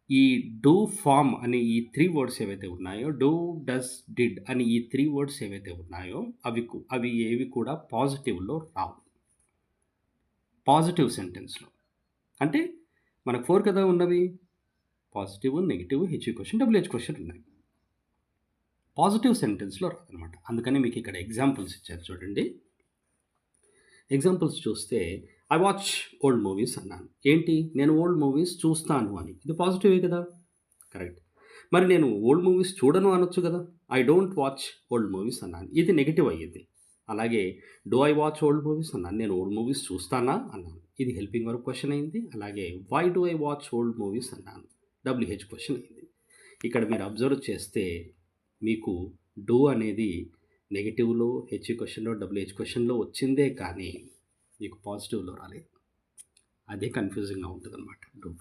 ఈ do, form అనే ఈ 3 వర్డ్స్ ఏవైతే ఉన్నాయో, డూ, డస్, డిడ్ అని ఈ 3 వర్డ్స్ ఏవైతే ఉన్నాయో అవి ఏవి కూడా పాజిటివ్‌లో రావు. పాజిటివ్ సెంటెన్స్‌లో. అంటే మనకు 4 కదా ఉన్నవి. Positive, negative, H V question, WH question ఉన్నాయి. పాజిటివ్ సెంటెన్స్‌లో రాదనమాట. అందుకని మీకిక్కడ ఎగ్జాంపుల్స్ ఇచ్చారు చూడండి. ఎగ్జాంపుల్స్ చూస్తే ఐ వాచ్ ఓల్డ్ మూవీస్ అన్నాను. ఏంటి? నేను ఓల్డ్ మూవీస్ చూస్తాను అని. ఇది పాజిటివే కదా! కరెక్ట్. మరి నేను ఓల్డ్ మూవీస్ చూడను అనొచ్చు గదా! I don't watch old movies అన్నాను. ఇది నెగెటివ్ అయ్యిద్ది. అలాగే do I watch old movies అన్నాను. నేను ఓల్డ్ మూవీస్ చూస్తానా అన్నాను. ఇది హెల్పింగ్ వర్బ్ క్వెషన్ అయింది. అలాగే why do I watch old movies అన్నాను. డబ్ల్యూహెచ్ క్వెషన్ అయింది. ఇక్కడ మీరు అబ్జర్వ్ చేస్తే మీకు డూ అనేది నెగెటివ్‌లో, హెచ్ క్వెషన్‌లో, డబ్ల్యూహెచ్ క్వెషన్‌లో వచ్చిందే కానీ మీకు పాజిటివ్‌లో రాలేదు. అదే కన్‌ఫ్యూజింగ్‌గా ఉంటదనమాట డూ.